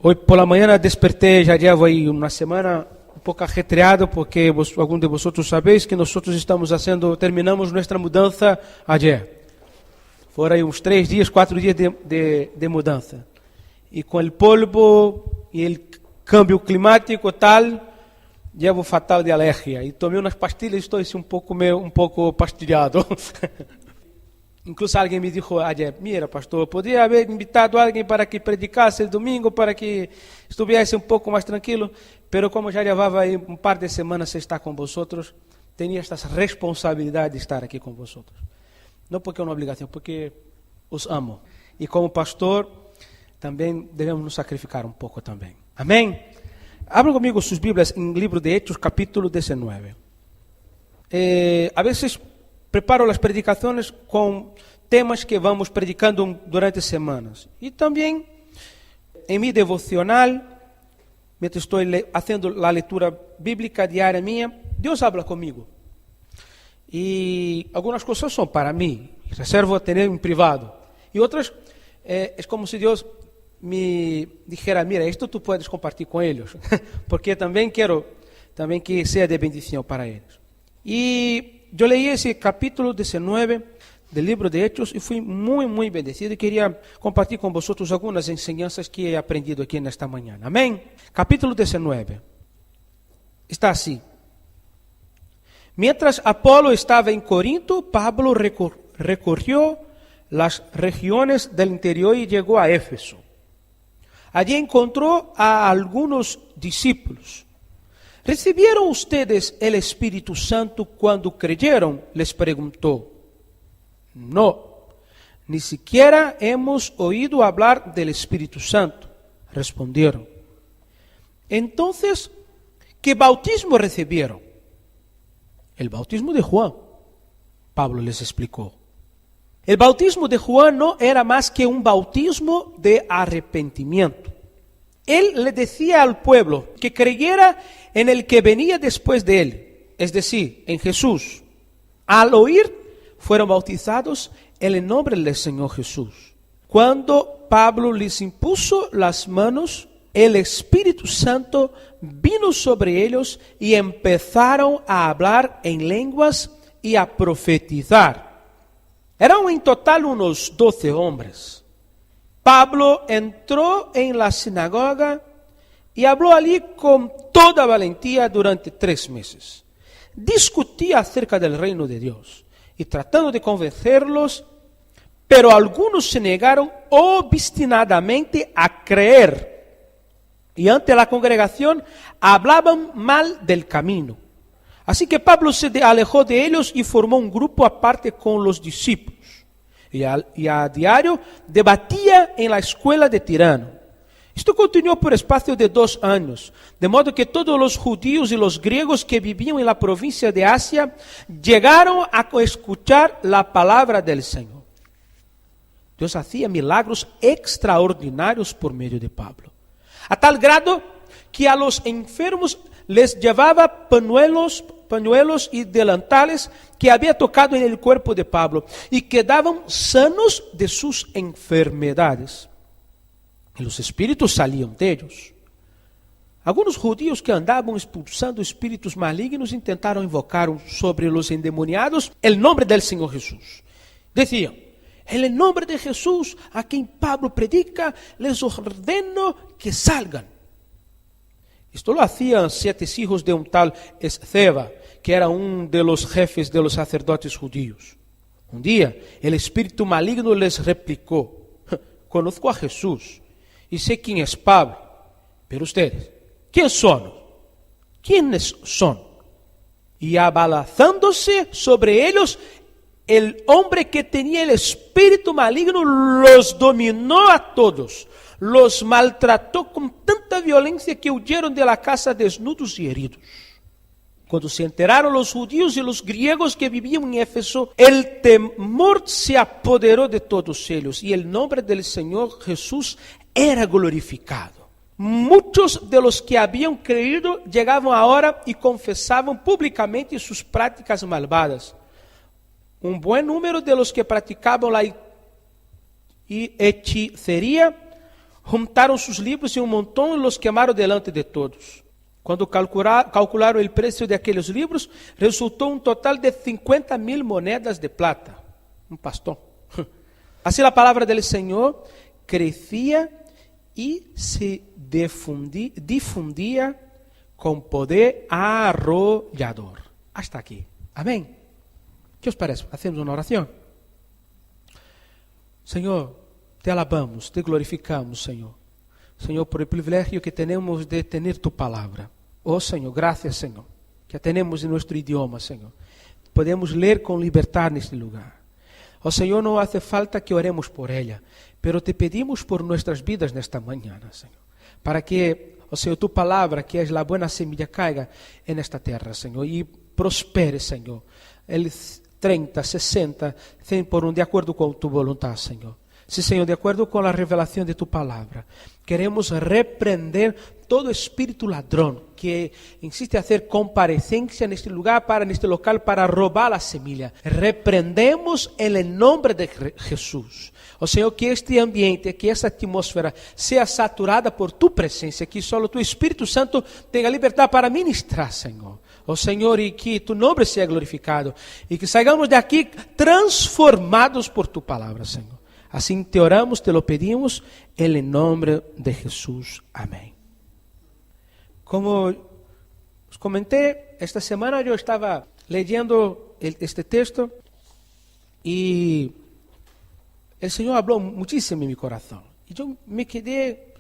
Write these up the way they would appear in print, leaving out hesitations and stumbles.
Hoy por la mañana desperté, ya llevo ahí una semana un poco ajetreado porque algunos de vosotros sabéis que nosotros terminamos nuestra mudanza ayer. Fueron ahí unos 3 días, 4 días de mudanza. Y con el polvo y el cambio climático tal, llevo fatal de alergia. Y tomé unas pastillas y estoy así un poco pastillado. Incluso alguien me dijo ayer, mira pastor, podría haber invitado a alguien para que predicase el domingo, para que estuviese un poco más tranquilo, pero como ya llevaba ahí un par de semanas estar con vosotros, tenía esta responsabilidad de estar aquí con vosotros. No porque es una obligación, porque os amo. Y como pastor, también debemos nos sacrificar un poco también. Amén. Abran conmigo sus Biblias en el libro de Hechos, capítulo 19. A veces preparo las predicaciones con temas que vamos predicando durante semanas. Y también en mi devocional, mientras estoy haciendo la lectura bíblica diaria mía, Dios habla conmigo. Y algunas cosas son para mí, reservo a tener en privado. Y otras es como si Dios me dijera, mira, esto tú puedes compartir con ellos, porque también quiero que sea de bendición para ellos. Y yo leí ese capítulo 19 del libro de Hechos y fui muy bendecido y quería compartir con vosotros algunas enseñanzas que he aprendido aquí en esta mañana. Amén. Capítulo 19. Está así. Mientras Apolo estaba en Corinto, Pablo recorrió las regiones del interior y llegó a Éfeso. Allí encontró a algunos discípulos. ¿Recibieron ustedes el Espíritu Santo cuando creyeron? Les preguntó. No, ni siquiera hemos oído hablar del Espíritu Santo, respondieron. Entonces, ¿qué bautismo recibieron? El bautismo de Juan, Pablo les explicó. El bautismo de Juan no era más que un bautismo de arrepentimiento. Él le decía al pueblo que creyera en el que venía después de él, es decir, en Jesús. Al oír, fueron bautizados en el nombre del Señor Jesús. Cuando Pablo les impuso las manos, el Espíritu Santo vino sobre ellos y empezaron a hablar en lenguas y a profetizar. Eran en total unos 12 hombres. Pablo entró en la sinagoga y habló allí con toda valentía durante 3 meses. Discutía acerca del reino de Dios y tratando de convencerlos, pero algunos se negaron obstinadamente a creer y ante la congregación hablaban mal del camino. Así que Pablo se alejó de ellos y formó un grupo aparte con los discípulos. Y a diario debatía en la escuela de Tirano. Esto continuó por espacio de 2 años, de modo que todos los judíos y los griegos que vivían en la provincia de Asia llegaron a escuchar la palabra del Señor. Dios hacía milagros extraordinarios por medio de Pablo, a tal grado que a los enfermos les llevaba pañuelos y delantales que había tocado en el cuerpo de Pablo y quedaban sanos de sus enfermedades. Y los espíritus salían de ellos. Algunos judíos que andaban expulsando espíritus malignos intentaron invocar sobre los endemoniados el nombre del Señor Jesús. Decían, en el nombre de Jesús, a quien Pablo predica, les ordeno que salgan. Esto lo hacían 7 hijos de un tal Esceva, que era uno de los jefes de los sacerdotes judíos. Un día, el espíritu maligno les replicó, conozco a Jesús y sé quién es Pablo, pero ustedes, ¿quiénes son? ¿Quiénes son? Y abalanzándose sobre ellos, el hombre que tenía el espíritu maligno los dominó a todos. Los maltrató con tanta violencia que huyeron de la casa desnudos y heridos. Cuando se enteraron los judíos y los griegos que vivían en Éfeso, el temor se apoderó de todos ellos y el nombre del Señor Jesús era glorificado. Muchos de los que habían creído llegaban ahora y confesaban públicamente sus prácticas malvadas. Un buen número de los que practicaban la hechicería juntaron sus libros en un montón y los quemaron delante de todos. Cuando calcularon el precio de aquellos libros, resultó un total de 50,000 monedas de plata. Un pastón. Así la palabra del Señor crecía y se difundía con poder arrollador. Hasta aquí. Amén. ¿Qué os parece? Hacemos una oración. Señor, te alabamos, te glorificamos, Señor. Señor, por el privilegio que tenemos de tener tu palabra. Oh, Señor, gracias, Señor, que tenemos en nuestro idioma, Señor. Podemos leer con libertad en este lugar. Oh, Señor, no hace falta que oremos por ella, pero te pedimos por nuestras vidas nesta mañana, Señor, para que, oh Señor, tu palabra, que es la buena semilla, caiga en esta tierra, Señor, y prospere, Señor, el 30, 60, 100 por uno, de acuerdo con tu voluntad, Señor. Sí, Señor, de acuerdo con la revelación de tu palabra, queremos reprender todo espíritu ladrón que insiste en hacer comparecencia en este lugar, en este local, para robar la semilla. Reprendemos en el nombre de Jesús. Oh Señor, que este ambiente, que esta atmósfera sea saturada por tu presencia, que solo tu Espíritu Santo tenga libertad para ministrar, Señor. Oh Señor, y que tu nombre sea glorificado, y que salgamos de aquí transformados por tu palabra, Señor. Así te oramos, te lo pedimos, en el nombre de Jesús. Amén. Como os comenté, esta semana yo estaba leyendo este texto y el Señor habló muchísimo en mi corazón. Y yo me quedé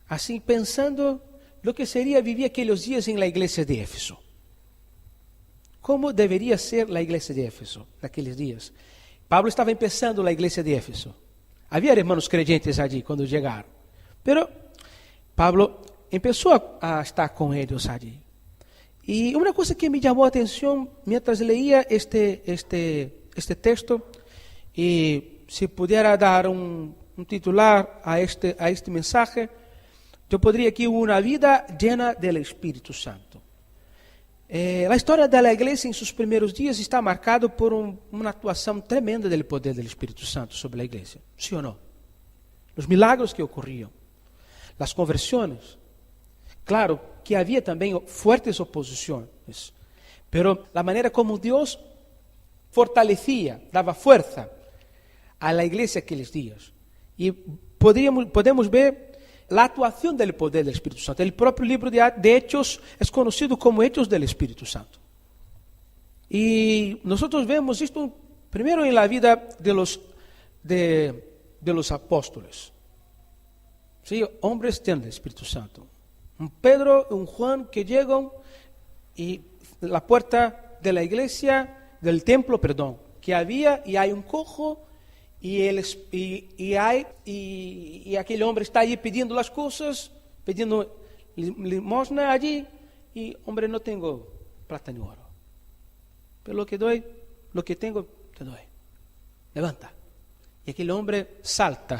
así pensando lo que sería vivir aquellos días en la iglesia de Éfeso. ¿Cómo debería ser la iglesia de Éfeso en aquellos días? Pablo estaba empezando la iglesia de Éfeso. Había hermanos creyentes allí cuando llegaron. Pero Pablo empezó a estar con ellos allí. Y una cosa que me llamó la atención mientras leía este texto, y si pudiera dar un titular a este mensaje, yo podría aquí: una vida llena del Espíritu Santo. La historia de la iglesia en sus primeros días está marcada por una actuación tremenda del poder del Espíritu Santo sobre la iglesia. ¿Sí o no? Los milagros que ocurrían, las conversiones. Claro que había también fuertes oposiciones, pero la manera como Dios fortalecía, daba fuerza a la iglesia aquellos días. Y podemos ver la actuación del poder del Espíritu Santo. El propio libro de Hechos es conocido como Hechos del Espíritu Santo. Y nosotros vemos esto primero en la vida de los apóstoles. ¿Sí? Hombres llenos del Espíritu Santo. Un Pedro y un Juan que llegan y la puerta de la iglesia, del templo, que había, y hay un cojo. Y aquel hombre está allí pidiendo las cosas, pidiendo limosna allí, y hombre, no tengo plata ni oro, pero lo que tengo te doy. Levanta. Y aquel hombre salta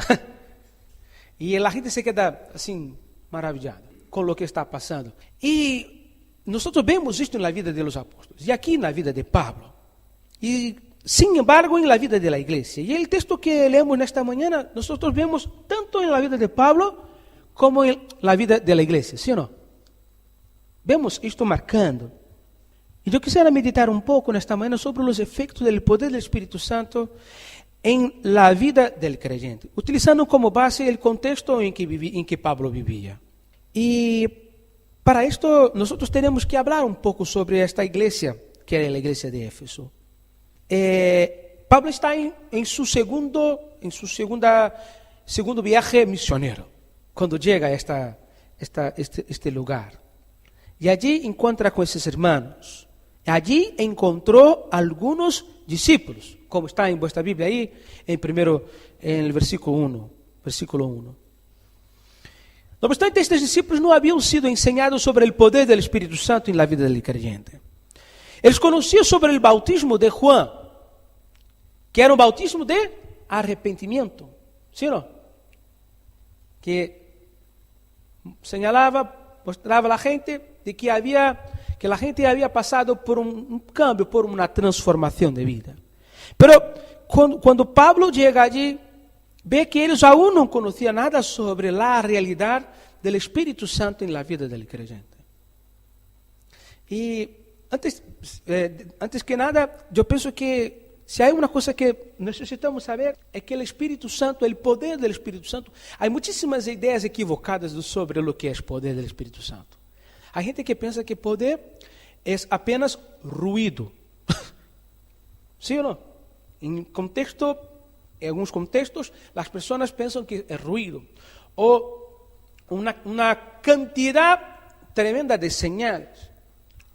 y la gente se queda así maravillada con lo que está pasando. Y nosotros vemos esto en la vida de los apóstoles y aquí en la vida de Pablo. Y sin embargo, en la vida de la iglesia. Y el texto que leemos en esta mañana, nosotros vemos tanto en la vida de Pablo como en la vida de la iglesia, ¿sí o no? Vemos esto marcando. Y yo quisiera meditar un poco en esta mañana sobre los efectos del poder del Espíritu Santo en la vida del creyente, utilizando como base el contexto en que Pablo vivía. Y para esto nosotros tenemos que hablar un poco sobre esta iglesia, que era la iglesia de Éfeso. Pablo está en su segundo viaje misionero, cuando llega a este lugar. Y allí encuentra con esos hermanos. Allí encontró algunos discípulos, como está en vuestra Biblia ahí, en el versículo 1. No obstante, estos discípulos no habían sido enseñados sobre el poder del Espíritu Santo en la vida del creyente. Ellos conocían sobre el bautismo de Juan, que era un bautismo de arrepentimiento, ¿sí o no? Que mostraba a la gente de que la gente había pasado por un cambio, por una transformación de vida. Pero cuando Pablo llega allí, ve que ellos aún no conocían nada sobre la realidad del Espíritu Santo en la vida del creyente. Y antes que nada, yo pienso que si hay una cosa que necesitamos saber es que el Espíritu Santo, el poder del Espíritu Santo, hay muchísimas ideas equivocadas sobre lo que es poder del Espíritu Santo. Hay gente que piensa que poder es apenas ruido. ¿Sí o no? En algunos contextos, las personas piensan que es ruido o una cantidad tremenda de señales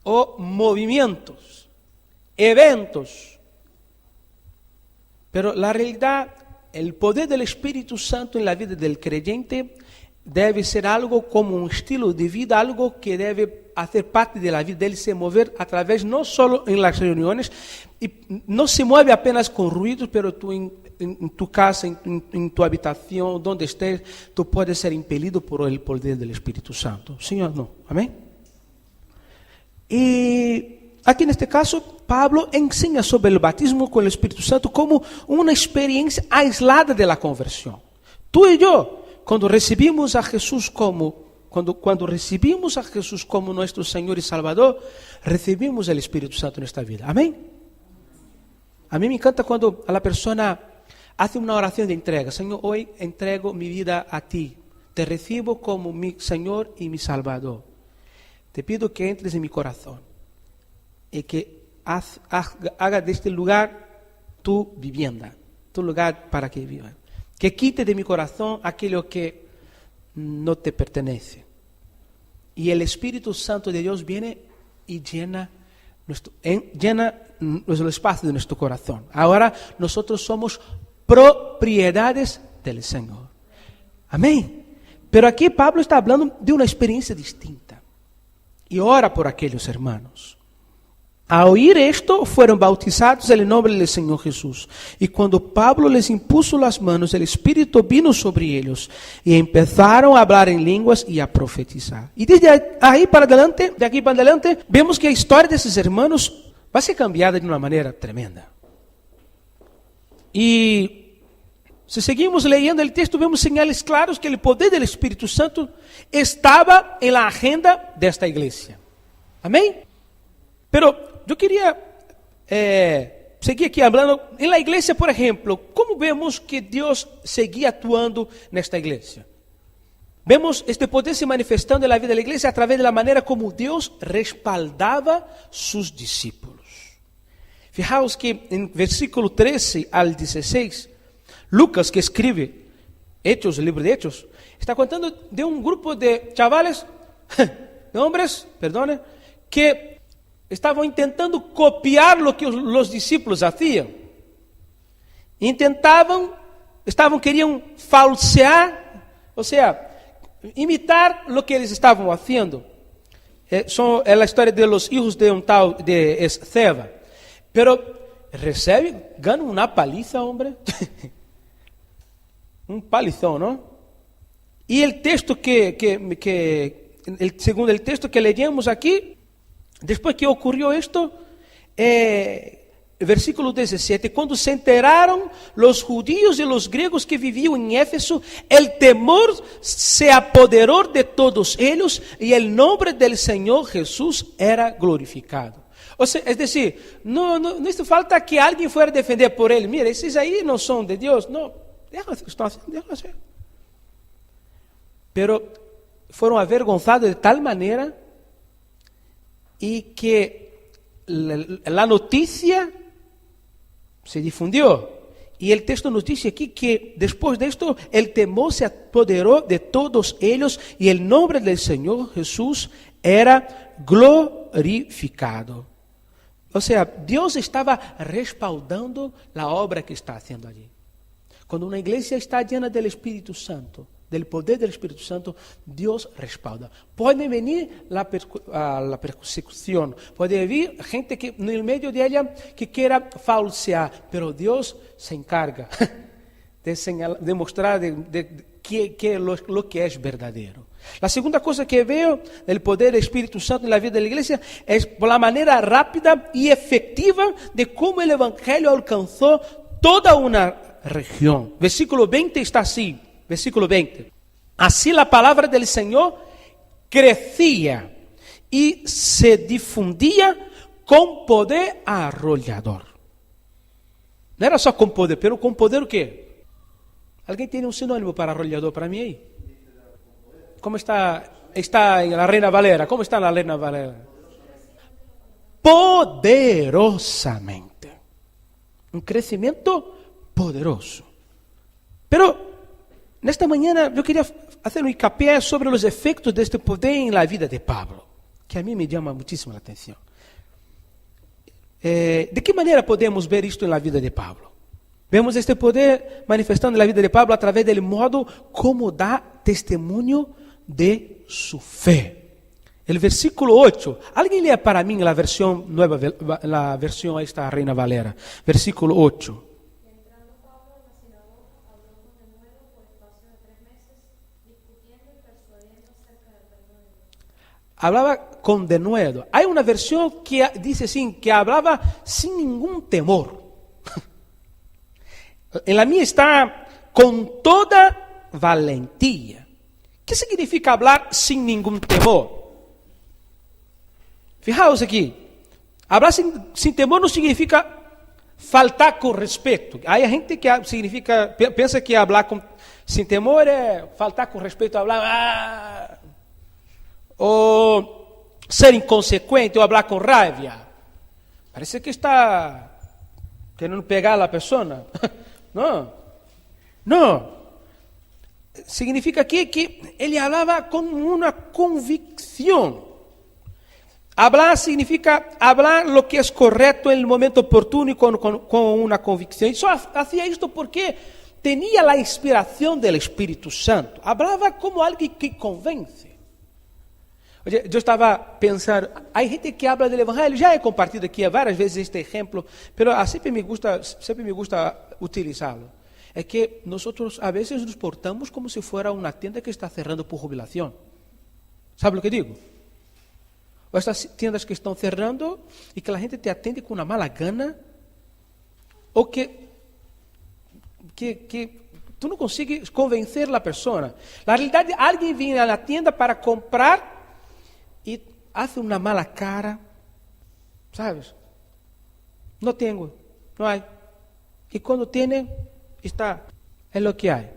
o movimientos, eventos. Pero la realidad, el poder del Espíritu Santo en la vida del creyente debe ser algo como un estilo de vida, algo que debe hacer parte de la vida de él, se mover a través, no solo en las reuniones, y no se mueve apenas con ruidos, pero tú en tu casa, en tu habitación, donde estés, tú puedes ser impelido por el poder del Espíritu Santo. ¿Sí o no? Amén. Y aquí en este caso, Pablo enseña sobre el bautismo con el Espíritu Santo como una experiencia aislada de la conversión. Tú y yo, cuando recibimos a Jesús cuando recibimos a Jesús como nuestro Señor y Salvador, recibimos el Espíritu Santo en esta vida. Amén. A mí me encanta cuando a la persona hace una oración de entrega. Señor, hoy entrego mi vida a ti. Te recibo como mi Señor y mi Salvador. Te pido que entres en mi corazón y que haga de este lugar tu vivienda, tu lugar para que vivas. Que quite de mi corazón aquello que no te pertenece. Y el Espíritu Santo de Dios viene y llena el espacio de nuestro corazón. Ahora nosotros somos propiedades del Señor. Amén. Pero aquí Pablo está hablando de una experiencia distinta. Y ora por aquellos hermanos. Al oír esto, fueron bautizados en el nombre del Señor Jesús. Y cuando Pablo les impuso las manos, el Espíritu vino sobre ellos y empezaron a hablar en lenguas y a profetizar. Y de aquí para adelante, vemos que la historia de esos hermanos va a ser cambiada de una manera tremenda. Y si seguimos leyendo el texto, vemos señales claras que el poder del Espíritu Santo estaba en la agenda de esta iglesia. Amén. Pero yo quería seguir aquí hablando. En la iglesia, por ejemplo, ¿cómo vemos que Dios seguía actuando en esta iglesia? Vemos este poder se manifestando en la vida de la iglesia a través de la manera como Dios respaldaba sus discípulos. Fijaos que en versículo 13 al 16, Lucas, que escribe Hechos, el libro de Hechos, está contando de un grupo de chavales, de hombres, que estaban intentando copiar lo que los discípulos hacían. Querían falsear, o sea, imitar lo que eles estavam haciendo. É a história de los hijos de un tal de Esceva. Pero gana una paliza, hombre. Un palizón, ¿no? Y el texto según el texto que leíamos aquí, después que ocurrió esto, versículo 17, cuando se enteraron los judíos y los griegos que vivían en Éfeso, el temor se apoderó de todos ellos y el nombre del Señor Jesús era glorificado. O sea, es decir, no hizo falta que alguien fuera a defender por él. Mira, esos ahí no son de Dios. No, déjalo hacer. Pero fueron avergonzados de tal manera y que la noticia se difundió. Y el texto nos dice aquí que después de esto el temor se apoderó de todos ellos y el nombre del Señor Jesús era glorificado. O sea, Dios estaba respaldando la obra que está haciendo allí. Cuando una iglesia está llena del Espíritu Santo, del poder del Espíritu Santo, Dios respalda. Puede venir la persecución, puede venir gente que en el medio de ella que quiera falsear, pero Dios se encarga de mostrar lo que es verdadero. La segunda cosa que veo del poder del Espíritu Santo en la vida de la iglesia es por la manera rápida y efectiva de cómo el Evangelio alcanzó toda una región. Versículo 20 está así, versículo 20. Así la palabra del Señor crecía y se difundía con poder arrollador. No era só com poder, pero com poder o quê? Alguém tem um sinônimo para arrollador para mim aí? Como está em la Reina Valera? Como está na Reina Valera? Poderosamente. Um crescimento poderoso. Pero, nesta manhã, eu queria fazer um hincapié sobre os efeitos deste poder em la vida de Pablo, que a mim me chama muitíssimo a atenção. De que maneira podemos ver isto na vida de Pablo? Vemos este poder manifestando na vida de Pablo através do modo como dá testemunho de sua fé. O versículo 8, alguém lê para mim a versão nova, a versão esta Reina Valera, versículo 8. Hablaba con denuedo. Hay una versión que dice así, que hablaba sin ningún temor. En la mía está con toda valentía. ¿Qué significa hablar sin ningún temor? Fijaos aquí. Hablar sin temor no significa faltar con respeto. Hay gente que piensa que hablar sin temor es faltar con respeto, hablar... ou ser inconsequente, ou falar com raiva. Parece que está querendo pegar a pessoa. Não. Significa aqui que ele falava com uma convicção. Hablar significa hablar lo que es correcto en el momento oportuno y con una convicción. Y solo hacía esto porque tenía la inspiración del Espíritu Santo. Hablaba como alguien que convence. Eu estava pensando, há gente que habla do Evangelho, já he compartido aqui várias vezes este exemplo, mas sempre me gusta utilizá-lo. É que nós, a vezes, nos portamos como se fosse uma tienda que está cerrando por jubilação. ¿Sabe o que digo? Ou estas tiendas que estão cerrando e que a gente te atende com uma mala gana, ou que tu não consegues convencer a pessoa. Na realidade, alguém vem na tienda para comprar e hace uma mala cara, ¿sabes? Não tenho, não há. E quando tem, está, é o que há.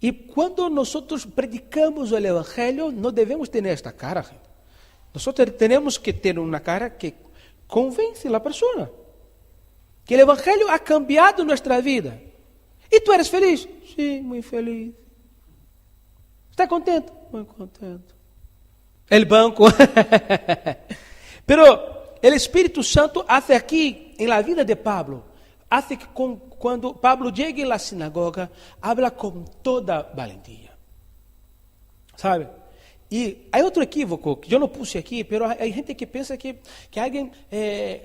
E quando nós predicamos o Evangelho, não devemos ter esta cara. Nós temos que ter uma cara que convence a pessoa. Que o Evangelho ha cambiado nossa vida. E tu eres feliz? Sim, muito feliz. ¿Está contento? Muito contento. El banco. Pero el Espíritu Santo hace aquí, en la vida de Pablo, hace que cuando Pablo llegue a la sinagoga, habla con toda valentía. ¿Sabe? Y hay otro equívoco, que yo no puse aquí, pero hay gente que piensa que alguien,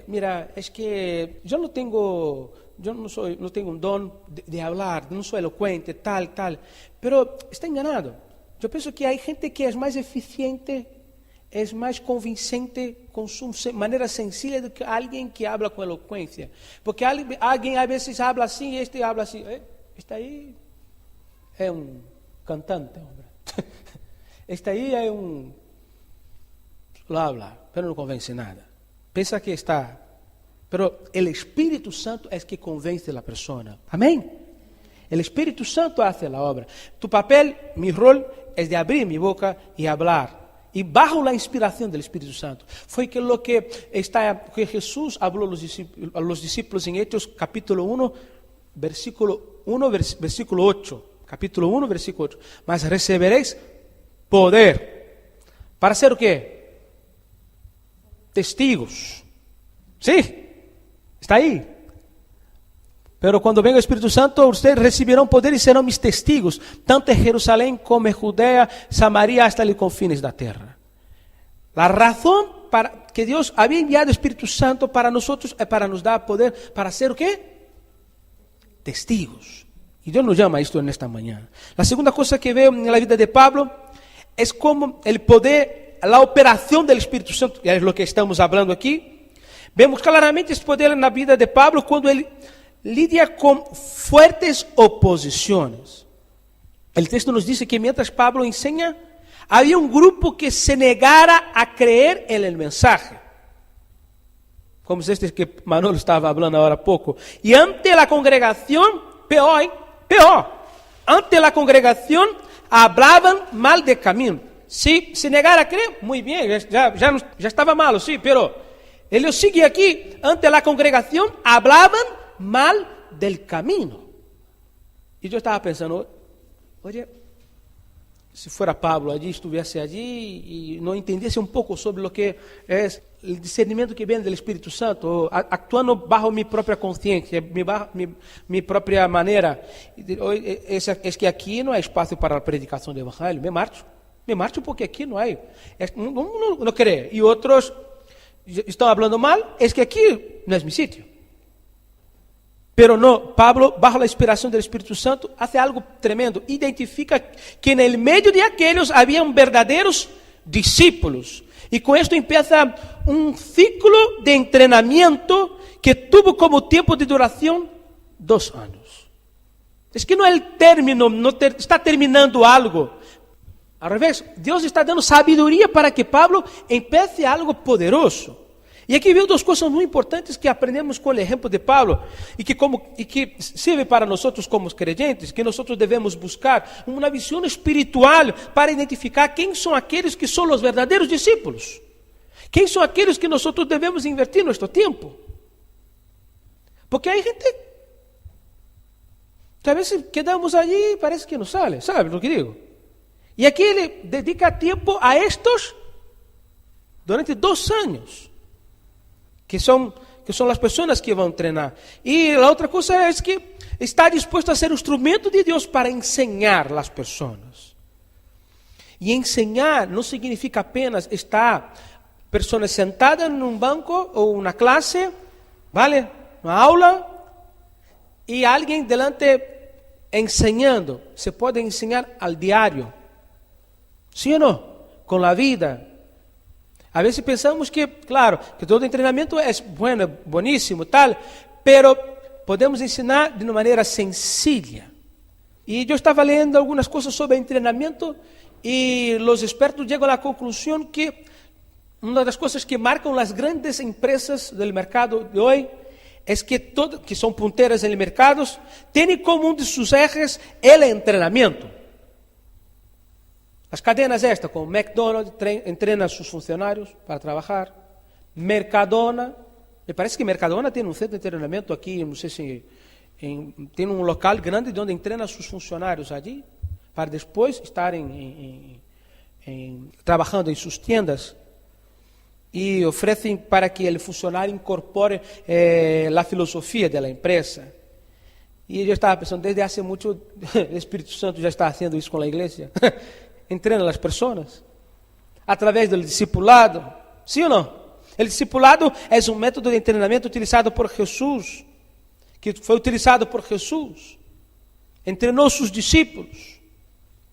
mira, es que yo no tengo un don de hablar, no soy elocuente, tal, pero está enganado. Yo pienso que hay gente que es más eficiente, es más convincente con su manera sencilla do que alguien que habla con elocuencia. Porque alguien a veces habla así y este habla así. Este ahí es un cantante, hombre. Este ahí es un... Lo habla, pero no convence nada. Pensa que está... Pero el Espíritu Santo es que convence a la persona. Amén. El Espíritu Santo hace la obra. Tu papel, mi rol, es de abrir mi boca y hablar. Y bajo la inspiración del Espíritu Santo. Fue que lo que Jesús habló a los discípulos en Hechos capítulo 1, versículo 8. Capítulo 1, versículo 8. Mas recibiréis poder. ¿Para ser o qué? Testigos. ¿Sí? ¿Está ahí? Pero cuando venga el Espíritu Santo, ustedes recibirán poder y serán mis testigos, tanto en Jerusalén como en Judea, Samaria, hasta los confines de la tierra. La razón para que Dios había enviado el Espíritu Santo para nosotros es para nos dar poder, para ser ¿o qué? Testigos. Y Dios nos llama a esto en esta mañana. La segunda cosa que veo en la vida de Pablo es como el poder, la operación del Espíritu Santo, que es lo que estamos hablando aquí. Vemos claramente esse poder na vida de Pablo quando ele lidia con fuertes oposiciones. El texto nos dice que mientras Pablo enseña, había un grupo que se negara a creer en el mensaje. Como es este que Manolo estaba hablando ahora poco. Y ante la congregación, peor, ante la congregación hablaban mal de camino. Si se negara a creer, muy bien, ya estaba malo, sí, pero ellos siguen aquí, ante la congregación hablaban mal del camino. Y yo estaba pensando, oye, si fuera Pablo allí, estuviese allí y no entendiese un poco sobre lo que es el discernimiento que viene del Espíritu Santo, actuando bajo mi propia conciencia, mi propia manera, es que aquí no hay espacio para la predicación del Evangelio, me marcho porque aquí no hay, no cree, y otros están hablando mal, es que aquí no es mi sitio. Pero no, Pablo, bajo la inspiración del Espíritu Santo, hace algo tremendo. Identifica que en el medio de aquellos habían verdaderos discípulos. Y con esto empieza un ciclo de entrenamiento que tuvo como tiempo de duración 2 años. Es que no es el término, está terminando algo. Al revés, Dios está dando sabiduría para que Pablo empiece algo poderoso. Y aquí veo 2 cosas muy importantes que aprendemos con el ejemplo de Pablo y que sirve para nosotros como creyentes, que nosotros debemos buscar una visión espiritual para identificar quién son aquellos que son los verdaderos discípulos, quién son aquellos que nosotros debemos invertir nuestro tiempo. Porque hay gente que a veces quedamos allí y parece que no sale, ¿sabe lo que digo? Y aquí él dedica tiempo a estos durante 2 años. Que son las personas que van a entrenar. Y la otra cosa es que está dispuesto a ser instrumento de Dios para enseñar a las personas. Y enseñar no significa apenas estar personas sentadas en un banco o una clase, ¿vale? Una aula, y alguien delante enseñando. Se puede enseñar al diario, ¿sí o no? Con la vida. A veces pensamos que, claro, que todo entrenamiento es bueno, buenísimo, tal, pero podemos enseñar de una manera sencilla. Y yo estaba leyendo algunas cosas sobre entrenamiento y los expertos llegan a la conclusión que una de las cosas que marcan las grandes empresas del mercado de hoy es que son punteras en el mercado, tienen como uno de sus ejes el entrenamiento. Las cadenas estas, como McDonald's, entrenan a sus funcionarios para trabajar. Mercadona, me parece que Mercadona tiene un centro de entrenamiento aquí, no sé si tiene un local grande donde entrena a sus funcionarios allí, para después estar trabajando en sus tiendas. Y ofrecen para que el funcionario incorpore la filosofía de la empresa. Y yo estaba pensando, desde hace mucho, el Espíritu Santo ya está haciendo eso con la iglesia. Entrena a las personas a través del discipulado, ¿sí o no? El discipulado es un método de entrenamiento utilizado por Jesús, que fue utilizado por Jesús. Entrenó a sus discípulos.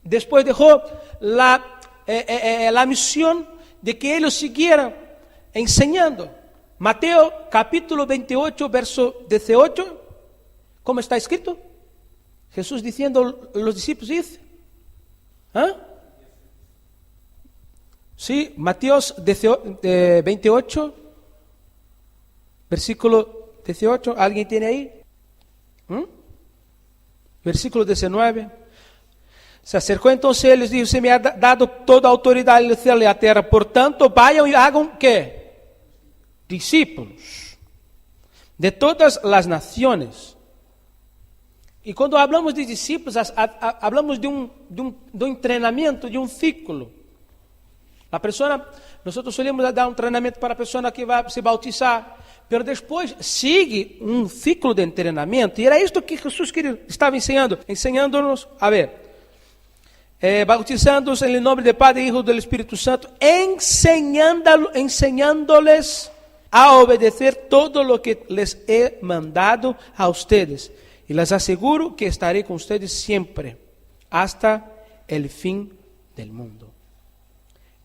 Después dejó la misión de que ellos siguieran enseñando. Mateo capítulo 28, verso 18, ¿cómo está escrito? Jesús diciendo a los discípulos, dice, sí, Mateo 28, versículo 18, ¿alguien tiene ahí? Versículo 19. Se acercó entonces él y les dijo, se me ha dado toda autoridad en el cielo y la tierra, por tanto vayan y hagan, ¿qué? Discípulos de todas las naciones. Y cuando hablamos de discípulos, hablamos de un entrenamiento, de un ciclo. La persona, nosotros solemos dar un entrenamiento para la persona que va a se bautizar, pero después sigue un ciclo de entrenamiento. Y era esto que Jesús estaba enseñándonos, a ver, bautizándonos en el nombre del Padre, Hijo y del Espíritu Santo, enseñándoles a obedecer todo lo que les he mandado a ustedes. Y les aseguro que estaré con ustedes siempre, hasta el fin del mundo.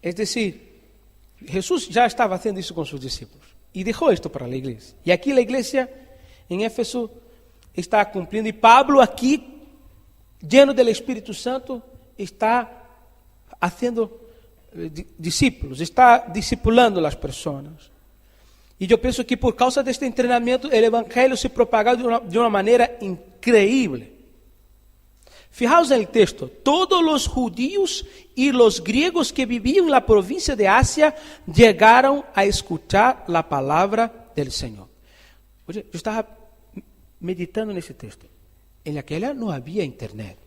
Es decir, Jesús ya estaba haciendo eso con sus discípulos y dejó esto para la iglesia. Y aquí la iglesia en Éfeso está cumpliendo. Y Pablo aquí, lleno del Espíritu Santo, está haciendo discípulos, está discipulando las personas. Y yo pienso que por causa de este entrenamiento, el Evangelio se propaga de una manera increíble. Fijaos en el texto, todos los judíos y los griegos que vivían en la provincia de Asia llegaron a escuchar la palabra del Señor. Oye, yo estaba meditando en ese texto. En aquella no había internet.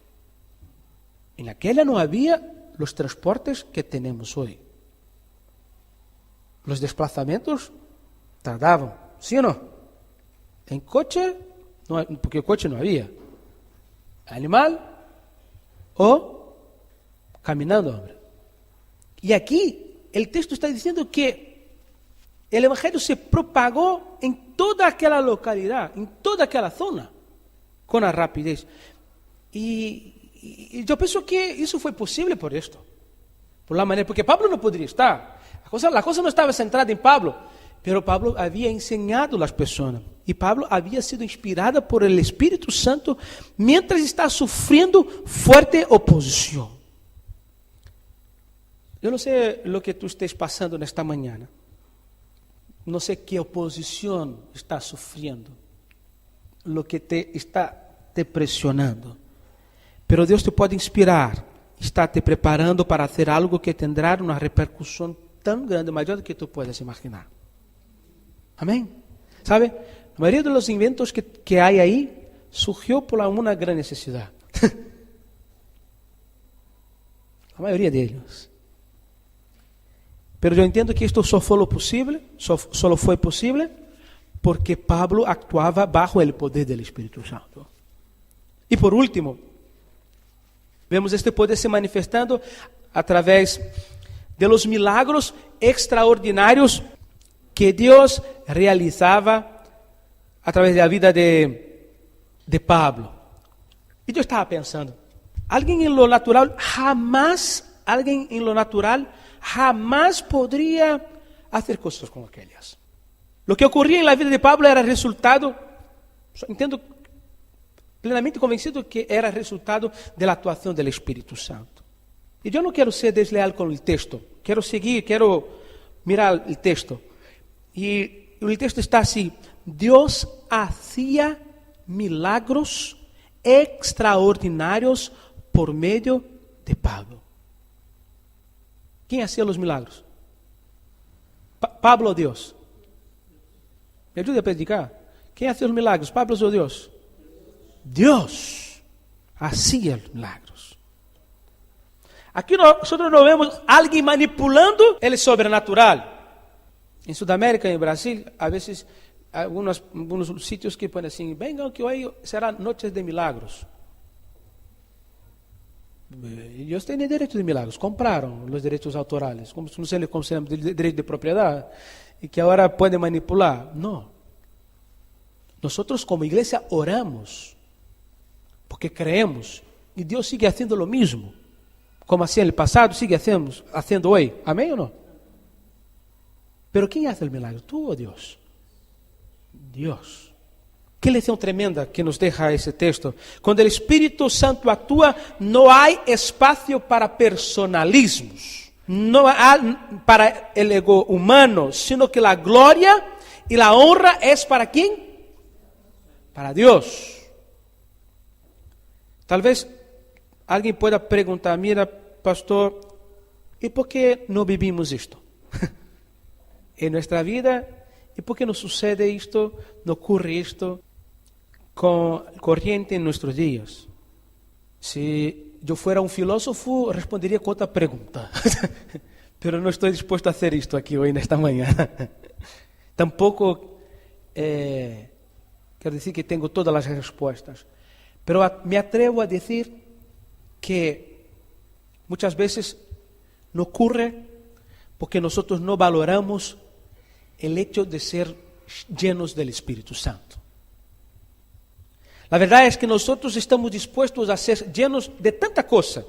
En aquella no había los transportes que tenemos hoy. Los desplazamientos tardaban, ¿sí o no? En coche, no, porque coche no había. Animal o caminando, hombre. Y aquí el texto está diciendo que el Evangelio se propagó en toda aquella localidad, en toda aquella zona, con la rapidez. Y yo pienso que eso fue posible por esto, por la manera, porque Pablo no podría estar. La cosa no estaba centrada en Pablo, pero Pablo había enseñado a las personas. Y Pablo había sido inspirado por el Espíritu Santo mientras está sufriendo fuerte oposición. Yo no sé lo que tú estés pasando en esta mañana. No sé qué oposición estás sufriendo, lo que te está presionando. Pero Dios te puede inspirar, está te preparando para hacer algo que tendrá una repercusión tan grande, mayor do que tú puedes imaginar. Amén. ¿Sabe? La mayoría de los inventos que hay ahí surgió por una gran necesidad. La mayoría de ellos. Pero yo entiendo que esto solo fue posible porque Pablo actuaba bajo el poder del Espíritu Santo. Y por último, vemos este poder se manifestando a través de los milagros extraordinarios que Dios realizaba a través de la vida de Pablo. Y yo estaba pensando, alguien en lo natural jamás podría hacer cosas como aquellas. Lo que ocurría en la vida de Pablo era resultado, entiendo plenamente convencido que era resultado de la actuación del Espíritu Santo. Y yo no quiero ser desleal con el texto, quiero mirar el texto. Y el texto está así: Dios hacía milagros extraordinarios por medio de Pablo. ¿Quién hacía los milagros? Pablo o Dios? Me ayude a predicar. ¿Quién hacía los milagros? Pablo o Dios? Dios hacía los milagros. Aquí nosotros no vemos a alguien manipulando el sobrenatural. En Sudamérica, en Brasil, a veces algunos sitios que ponen así: vengan que hoy serán noches de milagros. Ellos tienen derecho de milagros, compraron los derechos autorales, como no sé cómo se llama, derecho de propiedad, y que ahora pueden manipular. No. Nosotros como iglesia oramos, porque creemos, y Dios sigue haciendo lo mismo. Como hacía en el pasado, sigue haciendo hoy. ¿Amén o no? Pero ¿quién hace el milagro? ¿Tú o Dios? Dios. Qué lección tremenda que nos deja ese texto. Cuando el Espíritu Santo actúa, no hay espacio para personalismos, no hay para el ego humano, sino que la gloria y la honra es para ¿quién? Para Dios. Tal vez alguien pueda preguntar: mira, pastor, ¿y por qué no vivimos esto en nuestra vida? ¿Y por qué no sucede esto, no ocurre esto corriente en nuestros días? Si yo fuera un filósofo, respondería con otra pregunta. Pero no estoy dispuesto a hacer esto aquí hoy, en esta mañana. Tampoco quiero decir que tengo todas las respuestas. Pero me atrevo a decir que muchas veces no ocurre porque nosotros no valoramos el hecho de ser llenos del Espíritu Santo. La verdad es que nosotros estamos dispuestos a ser llenos de tanta cosa.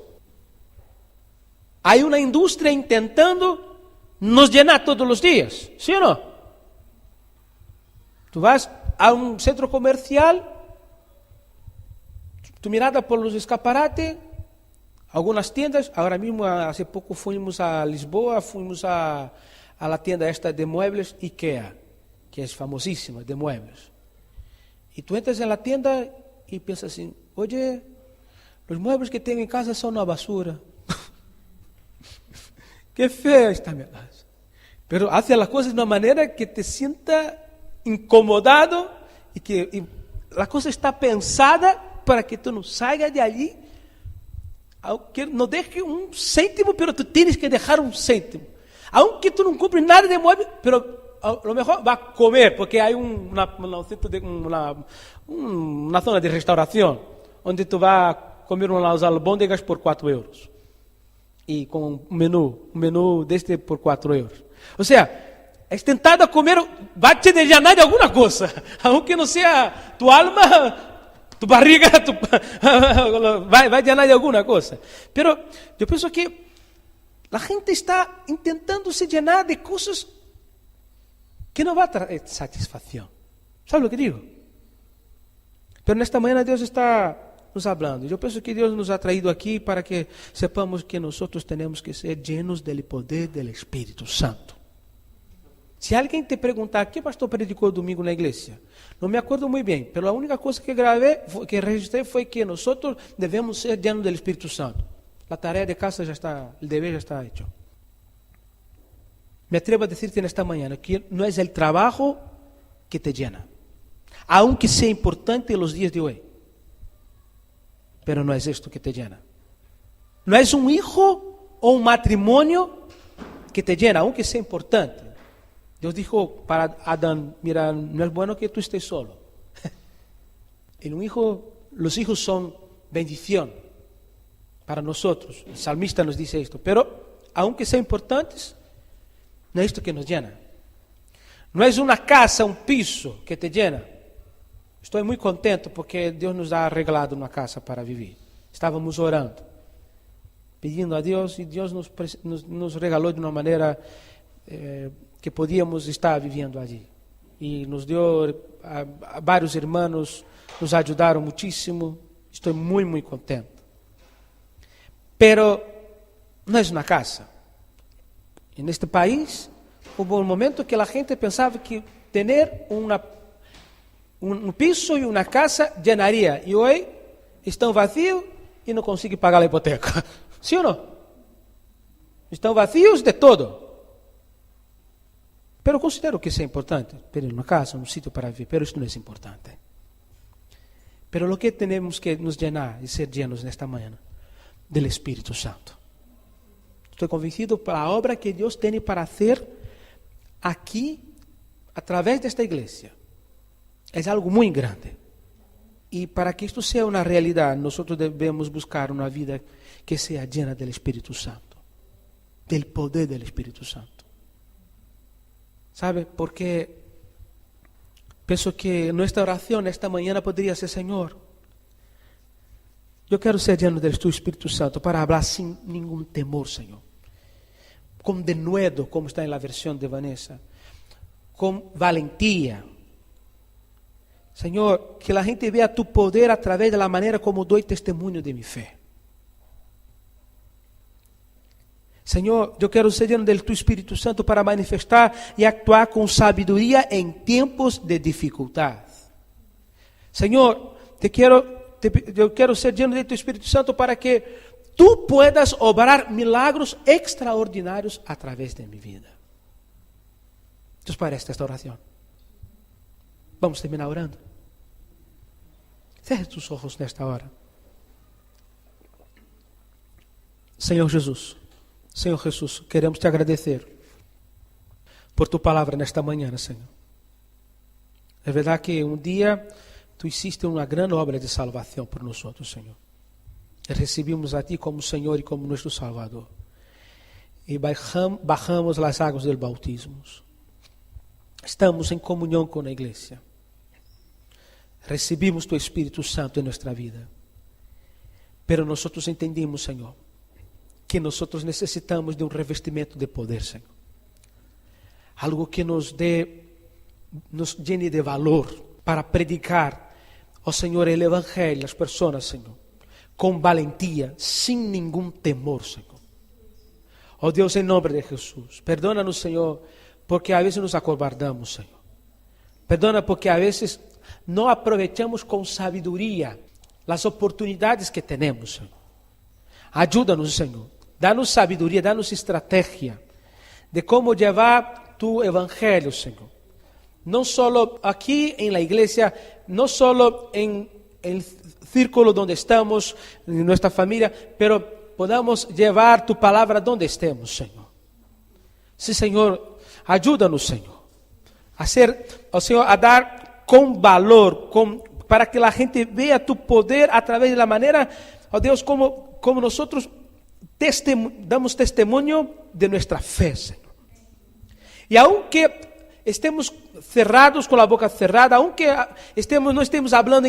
Hay una industria intentando nos llenar todos los días, ¿sí o no? Tú vas a un centro comercial Tu mirada por los escaparates, algunas tiendas, ahora mismo hace poco fuimos a Lisboa, fuimos a la tienda esta de muebles IKEA, que es famosísima, de muebles. Y tú entras en la tienda y piensas así, oye, los muebles que tengo en casa son una basura. Qué fea está mi casa. Pero hace las cosas de una manera que te sienta incomodado y que la cosa está pensada para que tú no salgas de allí, aunque no deje un céntimo, pero tú tienes que dejar un céntimo. Aunque tú no compres nada de mueble, pero a lo mejor va a comer, porque hay una zona de restauración, donde tú vas a comer unas albóndigas por 4 euros. Y con un menú de este por 4 euros. O sea, es tentado a comer, va a te llenar de alguna cosa, aunque no sea tu alma, tu barriga, va a llenar de alguna cosa. Pero yo pienso que la gente está intentando se llenar de cosas que no va a traer satisfacción. ¿Sabes lo que digo? Pero en esta mañana Dios está nos hablando. Yo pienso que Dios nos ha traído aquí para que sepamos que nosotros tenemos que ser llenos del poder del Espíritu Santo. Si alguien te preguntar, ¿qué pastor predicó el domingo en la iglesia? No me acuerdo muy bien, pero la única cosa que grabé, que registré fue que nosotros debemos ser llenos del Espíritu Santo. La tarea de casa ya está, el deber ya está hecho. Me atrevo a decirte en esta mañana que no es el trabajo que te llena, aunque sea importante en los días de hoy. Pero no es esto que te llena. No es un hijo o un matrimonio que te llena, aunque sea importante. Dios dijo para Adán, mira, no es bueno que tú estés solo. Los hijos son bendición para nosotros. El salmista nos dice esto. Pero, aunque sean importantes, no es esto que nos llena. No es una casa, un piso que te llena. Estoy muy contento porque Dios nos ha arreglado una casa para vivir. Estábamos orando, pidiendo a Dios y Dios nos regaló de una manera que podíamos estar viviendo allí. Y nos dio a varios hermanos, nos ayudaron muchísimo. Estoy muy, muy contento. Pero no es una casa. En este país hubo un momento que la gente pensaba que tener un piso y una casa llenaría. Y hoy están vacíos y no consiguen pagar la hipoteca. ¿Sí o no? Están vacíos de todo. Pero considero que sea importante tener una casa, un sitio para vivir, pero esto no es importante. Pero lo que tenemos que nos llenar y ser llenos en esta mañana del Espíritu Santo. Estoy convencido por la obra que Dios tiene para hacer aquí a través de esta iglesia. Es algo muy grande. Y para que esto sea una realidad, nosotros debemos buscar una vida que sea llena del Espíritu Santo, del poder del Espíritu Santo. ¿Sabe? Porque pienso que nuestra oración esta mañana podría ser, Señor, yo quiero ser lleno del tu Espíritu Santo para hablar sin ningún temor, Señor. Con denuedo, como está en la versión de Vanessa. Con valentía. Señor, que la gente vea tu poder a través de la manera como doy testimonio de mi fe. Señor, yo quiero ser lleno del tu Espíritu Santo para manifestar y actuar con sabiduría en tiempos de dificultad. Señor, yo quiero ser lleno de tu Espíritu Santo para que tú puedas obrar milagros extraordinarios a través de mi vida. ¿Qué os parece esta oración? Vamos a terminar orando. Cierra tus ojos nesta hora. Senhor Jesus, queremos te agradecer por tu palavra nesta manhã, Senhor. É verdade que um dia tu hiciste uma grande obra de salvação por nós, Senhor. E recebimos a ti como Senhor e como nosso Salvador. E bajamos as águas do bautismo. Estamos em comunhão com a igreja. Recebimos tu Espírito Santo em nossa vida. Pero nós entendimos, Senhor, que nós necessitamos de um revestimento de poder, Senhor. Algo que nos llene de valor para predicar oh Señor, el Evangelio a las personas, Señor, con valentía, sin ningún temor, Señor. Oh Dios, en nombre de Jesús, perdónanos, Señor, porque a veces nos acobardamos, Señor. Perdona porque a veces no aprovechamos con sabiduría las oportunidades que tenemos, Señor. Ayúdanos, Señor. Danos sabiduría, danos estrategia de cómo llevar tu evangelio, Señor. No solo aquí en la iglesia, no solo en el círculo donde estamos, en nuestra familia, pero podamos llevar tu palabra donde estemos, Señor. Sí, Señor, ayúdanos, Señor, a dar con valor, para que la gente vea tu poder a través de la manera, oh Dios, como nosotros damos testimonio de nuestra fe, Señor. Y aunque estemos cerrados, con la boca cerrada, aunque no estemos hablando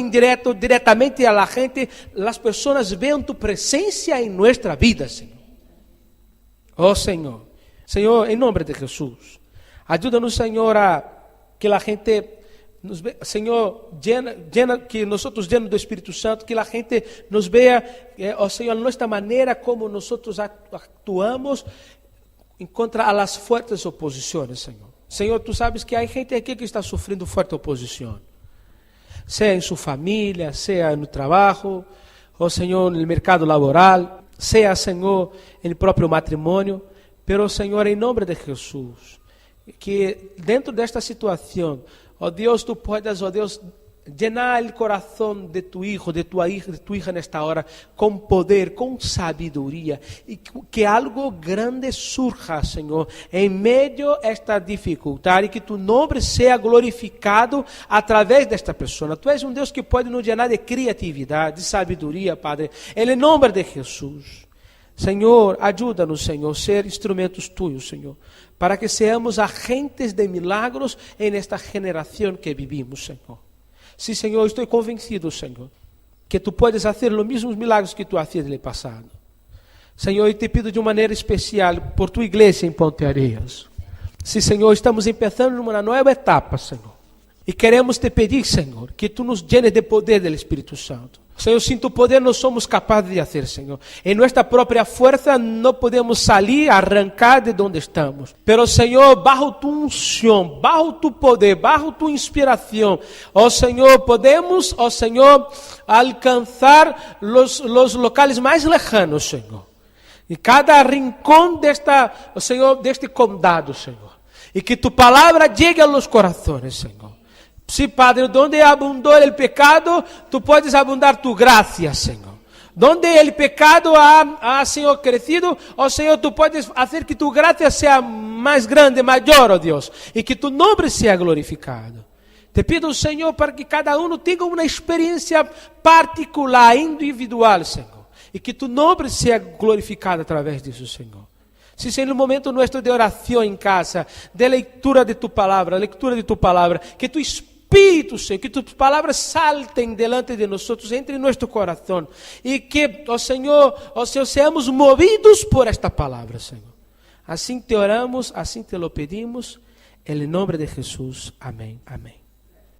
directamente a la gente, las personas vean tu presencia en nuestra vida, Señor. Oh Señor, Señor, en nombre de Jesús, ayúdanos, Señor, a que la gente nos vea, Señor, que nosotros llenos do Espíritu Santo, que la gente nos vea, oh Señor, nuestra manera como nosotros actuamos contra a las fuertes oposiciones, Señor. Señor, tú sabes que hay gente aquí que está sufriendo fuerte oposición, sea en su familia, sea en el trabajo, o Señor, en el mercado laboral, sea, Señor, en el propio matrimonio. Pero, Señor, en nombre de Jesús, que dentro de esta situación, oh Dios, tú puedas, oh Dios, llenar el corazón de tu hijo, de tu hija en esta hora, con poder, con sabiduría, y que algo grande surja, Señor, en medio de esta dificultad, y que tu nombre sea glorificado a través de esta persona. Tú eres un Dios que puede nos llenar de creatividad, de sabiduría, Padre, en el nombre de Jesús. Señor, ayúdanos, Señor, a ser instrumentos tuyos, Señor, para que seamos agentes de milagros en esta generación que vivimos, Señor. Sí, Señor, estoy convencido, Señor, que tú puedes hacer los mismos milagros que tú hacías en el pasado. Señor, y te pido de una manera especial por tu iglesia en Ponte Areas. Sí, Señor, estamos empezando una nueva etapa, Señor. Y queremos te pedir, Señor, que tú nos llenes de poder del Espíritu Santo. Señor, sin tu poder no somos capaces de hacer, Señor. En nuestra propia fuerza no podemos salir, arrancar de donde estamos. Pero, Señor, bajo tu unción, bajo tu poder, bajo tu inspiración, oh Señor, podemos, oh Señor, alcanzar los locales más lejanos, Señor. En cada rincón oh Señor, de este condado, Señor. Y que tu palabra llegue a los corazones, Señor. Sí, Padre, donde abundó el pecado, tú puedes abundar tu gracia, Señor. Donde el pecado ha Señor, crecido, oh Señor, tú puedes hacer que tu gracia sea más grande, mayor, oh Dios, y que tu nombre sea glorificado. Te pido, Señor, para que cada uno tenga una experiencia particular, individual, Señor, y que tu nombre sea glorificado a través de eso, Señor. Si en el momento nuestro de oración en casa, de lectura de tu palabra, que tu Espíritu, Señor, que tus palabras salten delante de nosotros, entre en nuestro corazón, y que, oh Señor, seamos movidos por esta palabra, Señor. Así te oramos, así te lo pedimos, en el nombre de Jesús. Amén, amén.